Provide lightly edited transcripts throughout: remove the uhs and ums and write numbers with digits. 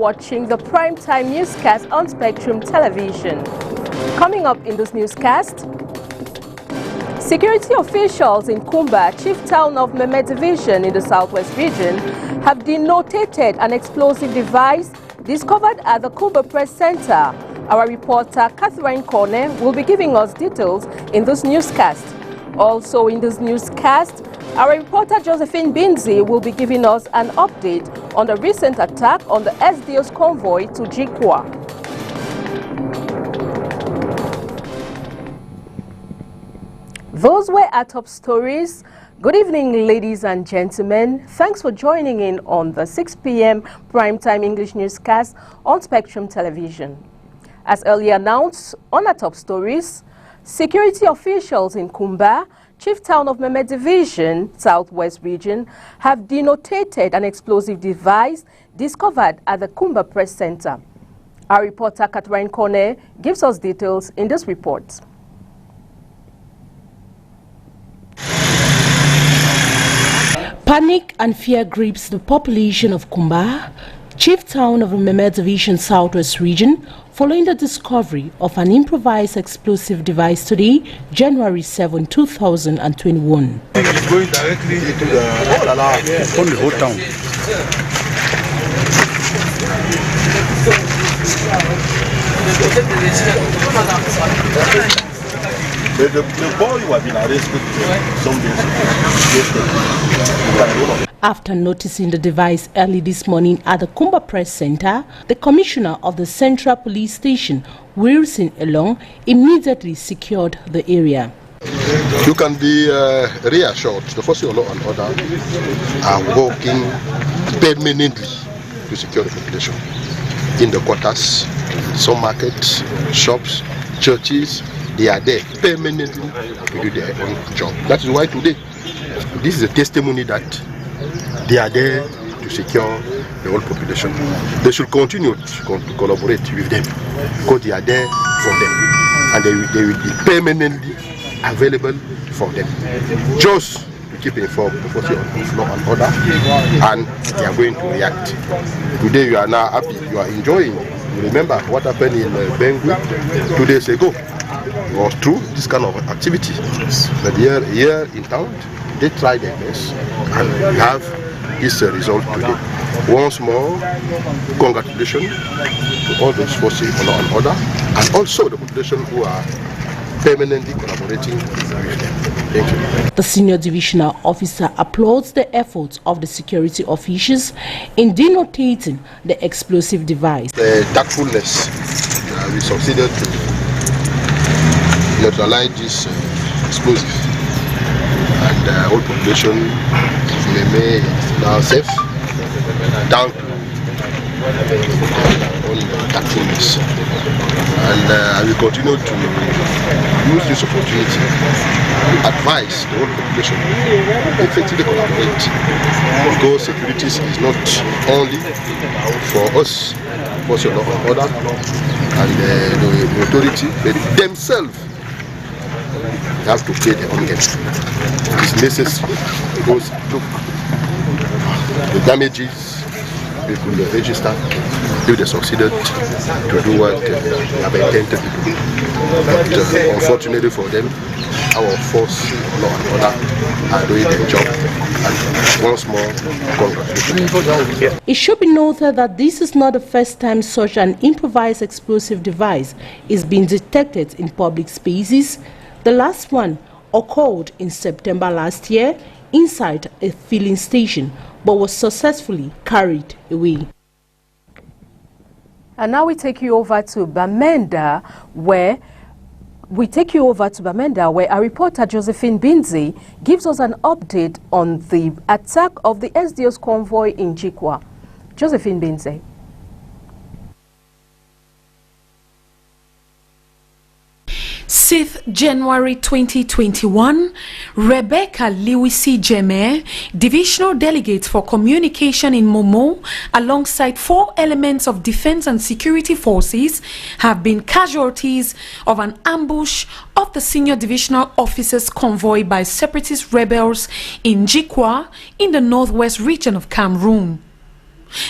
watching the primetime newscast on Spectrum Television. Coming up in this newscast, security officials in Kumba, chief town of Meme Division in the Southwest region, have denotated an explosive device discovered at the Kumba Press Center. Our reporter Catherine Corne will be giving us details in this newscast. Also in this newscast, our reporter Josephine Binzi will be giving us an update on the recent attack on the SDO's convoy to Jikwa. Those were our top stories. Good evening, ladies and gentlemen. Thanks for joining in on the 6 p.m. primetime English newscast on Spectrum Television. As earlier announced on our top stories, security officials in Kumba, chief town of Meme Division, Southwest region, have denotated an explosive device discovered at the Kumba Press Center. Our reporter Catherine Corne gives us details in this report. Panic and fear grips the population of Kumba, chief town of the Meme Division Southwest region, following the discovery of an improvised explosive device today, January 7, 2021. It's going directly into the whole town. The boy who has been arrested some days. After noticing the device early this morning at the Kumba Press Center, the commissioner of the Central Police Station, Wilson Elong, immediately secured the area. You can be reassured the forces of law and order are working permanently to secure the population in the quarters, some markets, shops, churches. They are there permanently to do their own job. That is why today, this is a testimony that they are there to secure the whole population. They should continue to collaborate with them because they are there for them and they will be permanently available for them. Just to keep informed the forces of law and order, and they are going to react. Today you are now happy, you are enjoying. You remember what happened in Bengu 2 days ago. It was through this kind of activity. But here in town, they try their best and have this result today. Once more, congratulations to all those forces of law and order, and also the population who are permanently collaborating with them. Thank you. The senior divisional officer applauds the efforts of the security officials in denotating the explosive device. The tactfulness, we succeeded to neutralize this explosive, and the whole population of Meme is now safe, down to their own tactfulness. And I will continue to use this opportunity to advise the whole population to effectively collaborate, because security is not only for us, for law and order and the authority, but themselves have to play their own game. It's necessary because look, the damages people register if they succeeded to do what they have intended to do. But unfortunately for them, our force, law and order, are doing their job. And once more, congratulations. It should be noted that this is not the first time such an improvised explosive device is being detected in public spaces. The last one occurred in September last year inside a filling station, but was successfully carried away. And now we take you over to Bamenda, where our reporter Josephine Binzi gives us an update on the attack of the SDO's convoy in Jikwa. Josephine Binzi. 6th January 2021, Rebecca Lewisi Jeme, Divisional Delegate for Communication in Momo, alongside 4 elements of defense and security forces, have been casualties of an ambush of the senior divisional officers' convoy by separatist rebels in Jikwa in the northwest region of Cameroon.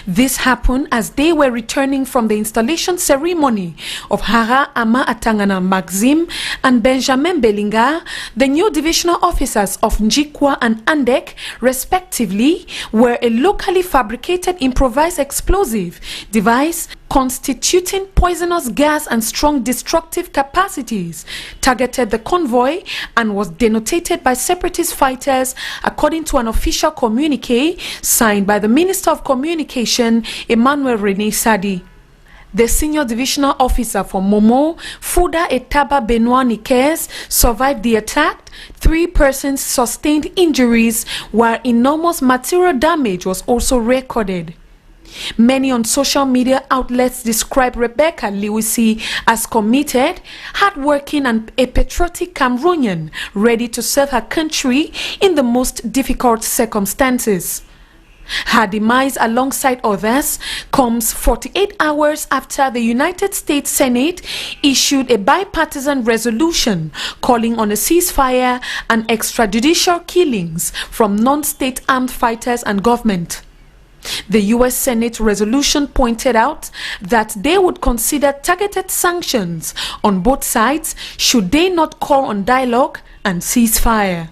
This happened as they were returning from the installation ceremony of Hara Ama Atangana Maxim and Benjamin Belinga, the new divisional officers of Njikwa and Andek, respectively, where a locally fabricated improvised explosive device constituting poisonous gas and strong destructive capacities targeted the convoy and was denotated by separatist fighters, according to an official communique signed by the Minister of Communication, Emmanuel Rene Sadi. The senior divisional officer for Momo, Fuda Etaba Benoit Nikes, survived the attack. 3 persons sustained injuries, while enormous material damage was also recorded. Many on social media outlets describe Rebecca Lewisi as committed, hardworking and a patriotic Cameroonian ready to serve her country in the most difficult circumstances. Her demise, alongside others, comes 48 hours after the United States Senate issued a bipartisan resolution calling on a ceasefire and extrajudicial killings from non-state armed fighters and government. The U.S. Senate resolution pointed out that they would consider targeted sanctions on both sides should they not call on dialogue and ceasefire.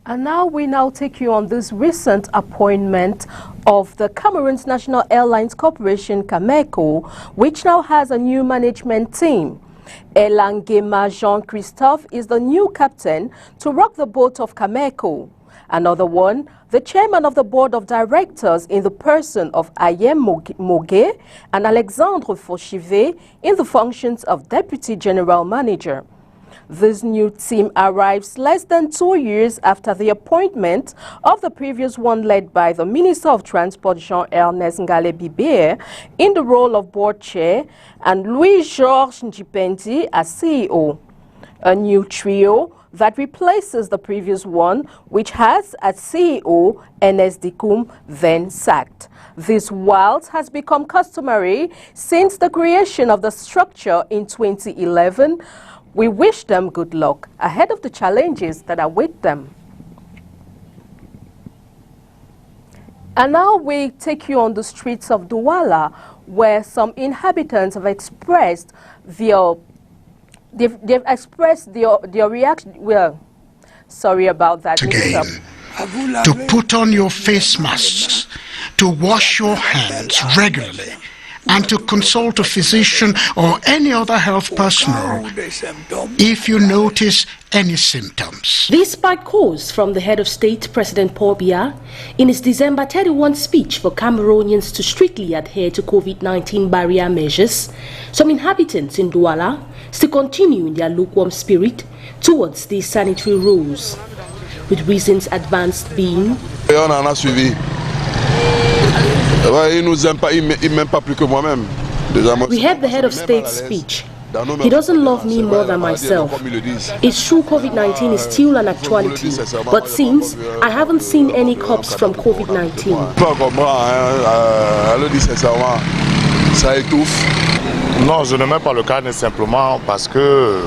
And now we take you on this recent appointment of the Cameroon's National Airlines Corporation, Cameco, which now has a new management team. Elangema Jean-Christophe is the new captain to rock the boat of Cameco. Another one, the chairman of the board of directors in the person of Ayem Mogué and Alexandre Fauchivet in the functions of deputy general manager. This new team arrives less than 2 years after the appointment of the previous one led by the Minister of Transport Jean-Ernest Ngale Bibé in the role of board chair and Louis-Georges Njipendi as CEO. A new trio that replaces the previous one, which has as CEO Enes Dikum, then sacked. This whilst has become customary since the creation of the structure in 2011. We wish them good luck ahead of the challenges that await them. And now we take you on the streets of Douala, where some inhabitants have expressed their reaction. Well, sorry about that. Again, to put on your face masks, to wash your hands regularly, and to consult a physician or any other health personnel if you notice any symptoms. This sparked calls from the head of state, President Paul Biya, in his December 31 speech for Cameroonians to strictly adhere to COVID-19 barrier measures. Some inhabitants in Douala still continue in their lukewarm spirit towards these sanitary rules, with reasons advanced being We heard the head of state's speech. He doesn't love me more than myself. It's true COVID-19 is still an actuality, but since I haven't seen any cops from COVID-19. Non, je ne mets pas le cas simplement parce que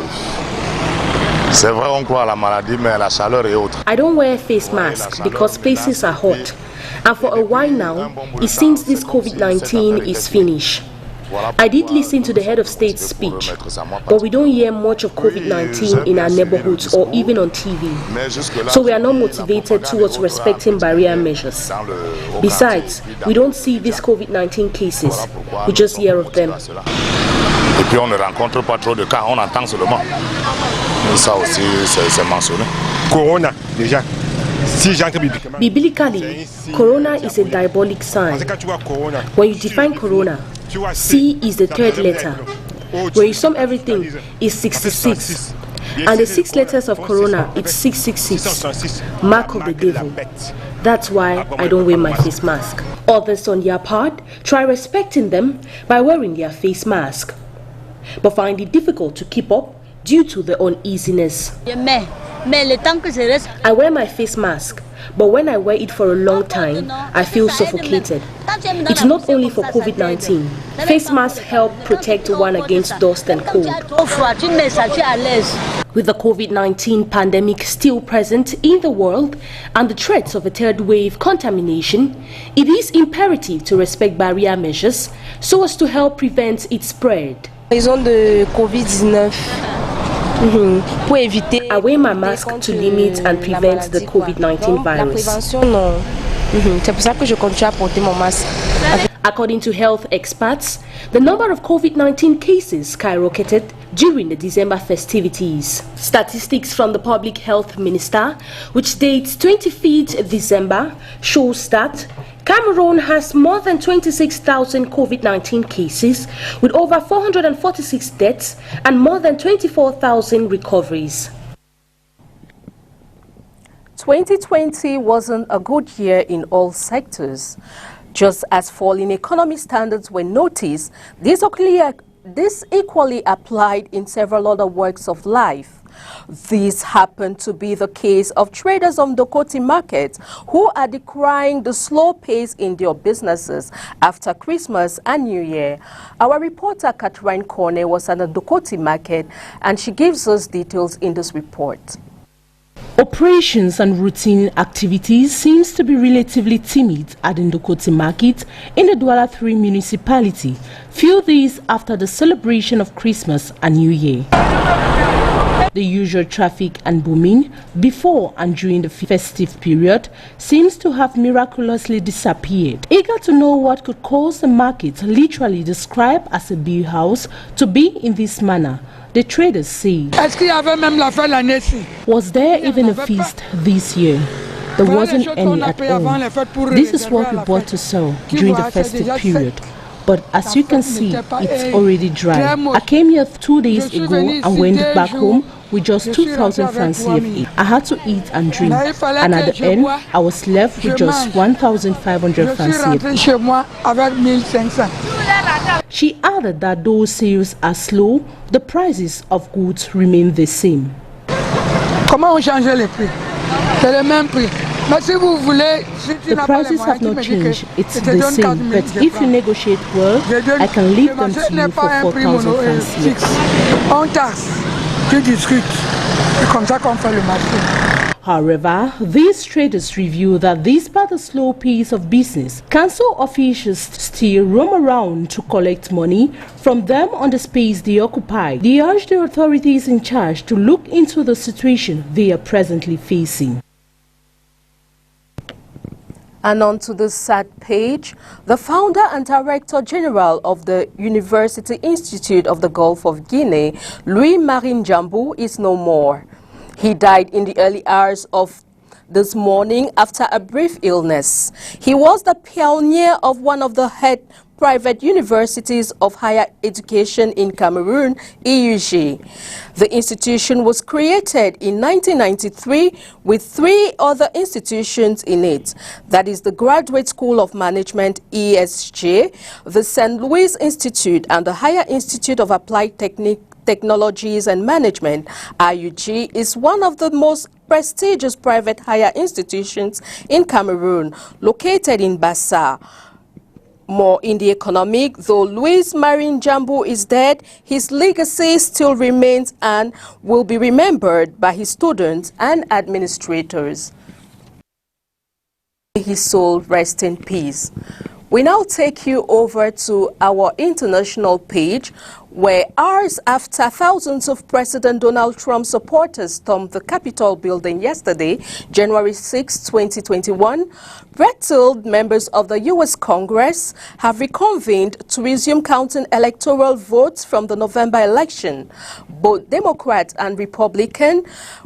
c'est vrai on croit à la maladie, mais la chaleur est autre. I don't wear a face mask because places are hot. And for a while now, it seems this COVID-19 is finished. I did listen to the head of state's speech, but we don't hear much of COVID-19 in our neighborhoods or even on TV. So we are not motivated towards respecting barrier measures. Besides, we don't see these COVID-19 cases, we just hear of them. Et puis on ne rencontre pas trop de cas, on entend seulement. Ça aussi, c'est mentionné. Corona, déjà. Biblically, corona is a diabolic sign. When you define corona, C is the third letter. When you sum everything, it's 66. And the 6 letters of corona, it's 666. Mark of the devil. That's why I don't wear my face mask. Others on their part try respecting them by wearing their face mask, but find it difficult to keep up due to the uneasiness. I wear my face mask, but when I wear it for a long time, I feel suffocated. It's not only for COVID-19. Face masks help protect one against dust and cold. With the COVID-19 pandemic still present in the world and the threats of a third wave contamination, it is imperative to respect barrier measures so as to help prevent its spread. Raison de COVID-19. I wear my mask to limit and prevent the COVID-19 virus. According to health experts, the number of COVID-19 cases skyrocketed during the December festivities. Statistics from the Public Health Minister, which dates 25th December, shows that Cameroon has more than 26,000 COVID-19 cases, with over 446 deaths and more than 24,000 recoveries. 2020 wasn't a good year in all sectors. Just as falling economic standards were noticed, this equally applied in several other walks of life. This happened to be the case of traders on the Dokoti market who are decrying the slow pace in their businesses after Christmas and New Year. Our reporter Catherine Corne was at the Dokoti market and she gives us details in this report. Operations and routine activities seems to be relatively timid at the Dokoti market in the Douala 3 municipality, few days after the celebration of Christmas and New Year. The usual traffic and booming before and during the festive period seems to have miraculously disappeared. Eager to know what could cause the market, literally described as a beer house, to be in this manner, the traders say. Was there even a feast this year? There wasn't any at all. This is what we bought to sell during the festive period. But as you can see, it's already dry. I came here 2 days ago and went back home with just 2,000 francs CFA. I had to eat and drink, and at the end, I was left with just 1,500 francs CFA. She added that though sales are slow, the prices of goods remain the same. The prices have not changed, it's the same, but if you negotiate well, I can leave them to you for 4,000 francs CFA. However, these traders reveal that despite the slow pace of business, council officials still roam around to collect money from them on the space they occupy. They urge the authorities in charge to look into the situation they are presently facing. And on to the sad page, the founder and director general of the University Institute of the Gulf of Guinea, Louis-Marie Njambu, is no more. He died in the early hours of this morning after a brief illness. He was the pioneer of one of the head private universities of higher education in Cameroon, EUG. The institution was created in 1993 with 3 other institutions in it. That is the Graduate School of Management, ESG, the St. Louis Institute, and the Higher Institute of Applied Technologies and Management. IUG is one of the most prestigious private higher institutions in Cameroon, located in Bassa. More in the economic, though Louis-Marie Njambu is dead, his legacy still remains and will be remembered by his students and administrators. May his soul rest in peace. We now take you over to our international page, where hours after thousands of President Donald Trump supporters stormed the Capitol building yesterday, January 6, 2021, red-tailed members of the U.S. Congress have reconvened to resume counting electoral votes from the November election. Both Democrat and Republican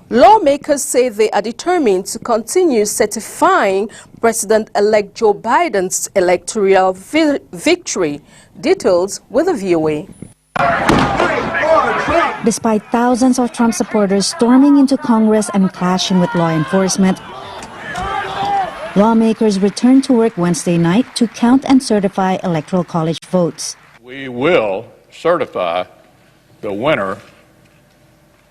lawmakers say they are determined to continue certifying President-elect Joe Biden's electoral victory. Details with the VOA. Despite thousands of Trump supporters storming into Congress and clashing with law enforcement, lawmakers returned to work Wednesday night to count and certify Electoral College votes. We will certify the winner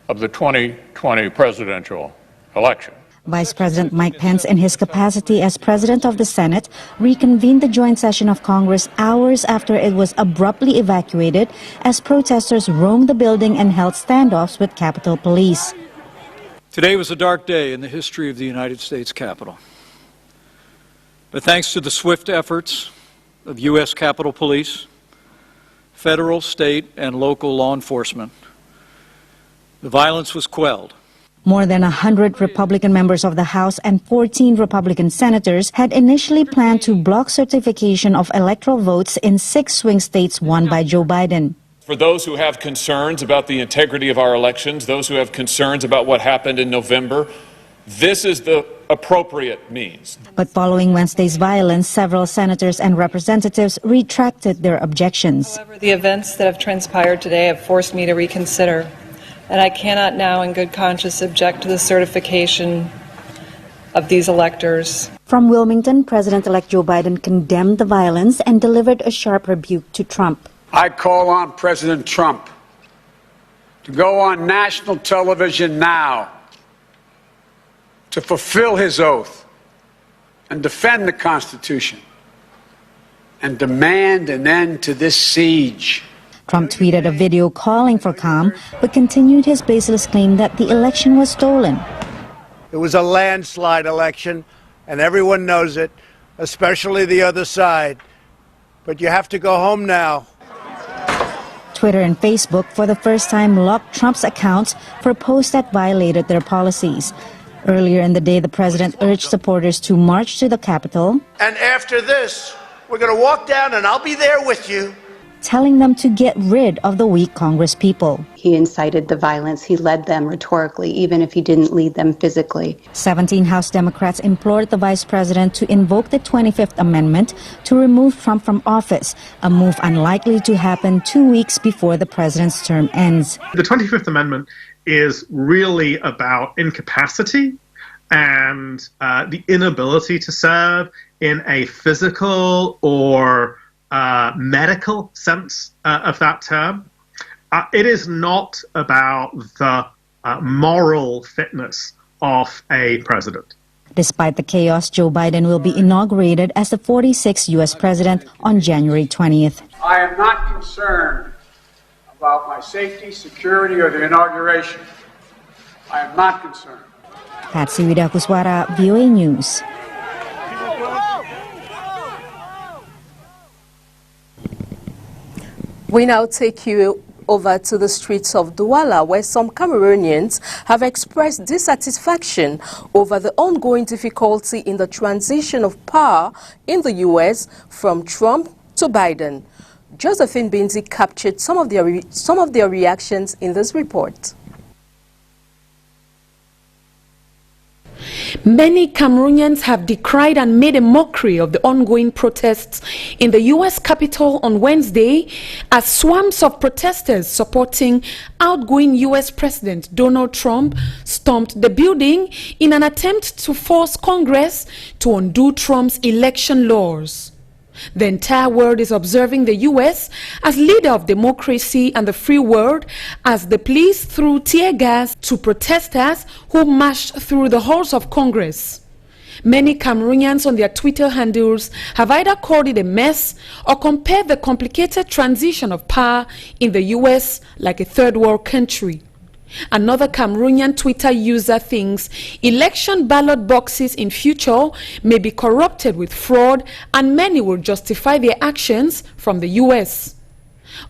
of the 2020 presidential election. Vice President Mike Pence, in his capacity as President of the Senate, reconvened the joint session of Congress hours after it was abruptly evacuated as protesters roamed the building and held standoffs with Capitol Police. Today was a dark day in the history of the United States Capitol. But thanks to the swift efforts of U.S. Capitol Police, federal, state, and local law enforcement, the violence was quelled. More than 100 Republican members of the House and 14 Republican senators had initially planned to block certification of electoral votes in 6 swing states won by Joe Biden. For those who have concerns about the integrity of our elections, those who have concerns about what happened in November, this is the appropriate means. But following Wednesday's violence, several senators and representatives retracted their objections. However, the events that have transpired today have forced me to reconsider, and I cannot now in good conscience object to the certification of these electors. From Wilmington, President-elect Joe Biden condemned the violence and delivered a sharp rebuke to Trump. I call on President Trump to go on national television now to fulfill his oath and defend the Constitution and demand an end to this siege. Trump tweeted a video calling for calm, but continued his baseless claim that the election was stolen. It was a landslide election, and everyone knows it, especially the other side. But you have to go home now. Twitter and Facebook, for the first time, locked Trump's accounts for posts that violated their policies. Earlier in the day, the president urged supporters to march to the Capitol. And after this, we're going to walk down, and I'll be there with you, telling them to get rid of the weak Congress people. He incited the violence. He led them rhetorically, even if he didn't lead them physically. 17 House Democrats implored the vice president to invoke the 25th Amendment to remove Trump from office, a move unlikely to happen 2 weeks before the president's term ends. The 25th Amendment is really about incapacity and the inability to serve in a physical or medical sense of that term. It is not about the moral fitness of a president. Despite the chaos, Joe Biden will be inaugurated as the 46th U.S. president on January 20th. I am not concerned about my safety, security, or the inauguration. I am not concerned. Patsy Widakuswara, VOA News. We now take you over to the streets of Douala, where some Cameroonians have expressed dissatisfaction over the ongoing difficulty in the transition of power in the U.S. from Trump to Biden. Josephine Binzi captured some of their reactions in this report. Many Cameroonians have decried and made a mockery of the ongoing protests in the U.S. Capitol on Wednesday as swarms of protesters supporting outgoing U.S. President Donald Trump stormed the building in an attempt to force Congress to undo Trump's election laws. The entire world is observing the U.S. as leader of democracy and the free world as the police threw tear gas to protesters who marched through the halls of Congress. Many Cameroonians on their Twitter handles have either called it a mess or compared the complicated transition of power in the U.S. like a third world country. Another Cameroonian Twitter user thinks election ballot boxes in future may be corrupted with fraud and many will justify their actions from the U.S.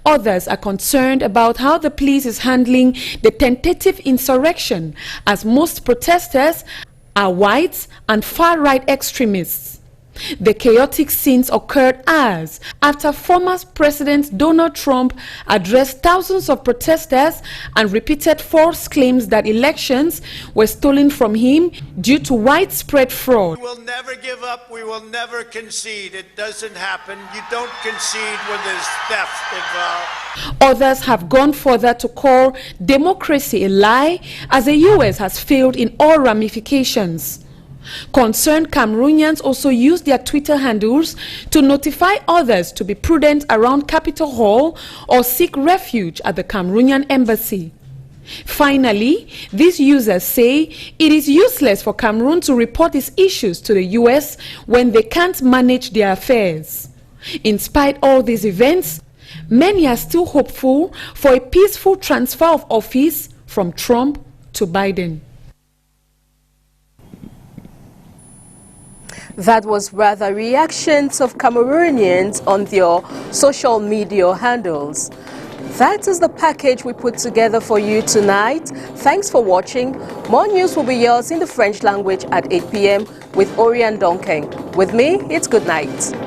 Others are concerned about how the police is handling the tentative insurrection as most protesters are whites and far-right extremists. The chaotic scenes occurred hours after former President Donald Trump addressed thousands of protesters and repeated false claims that elections were stolen from him due to widespread fraud. We will never give up. We will never concede. It doesn't happen. You don't concede when there's theft involved. Others have gone further to call democracy a lie, as the U.S. has failed in all ramifications. Concerned Cameroonians also use their Twitter handles to notify others to be prudent around Capitol Hall or seek refuge at the Cameroonian embassy. Finally, these users say it is useless for Cameroon to report its issues to the US when they can't manage their affairs. In spite of all these events, many are still hopeful for a peaceful transfer of office from Trump to Biden. That was rather reactions of Cameroonians on their social media handles. That is the package we put together for you tonight. Thanks for watching. More news will be yours in the French language at 8 p.m. with Oriane Donking. With me, it's good night.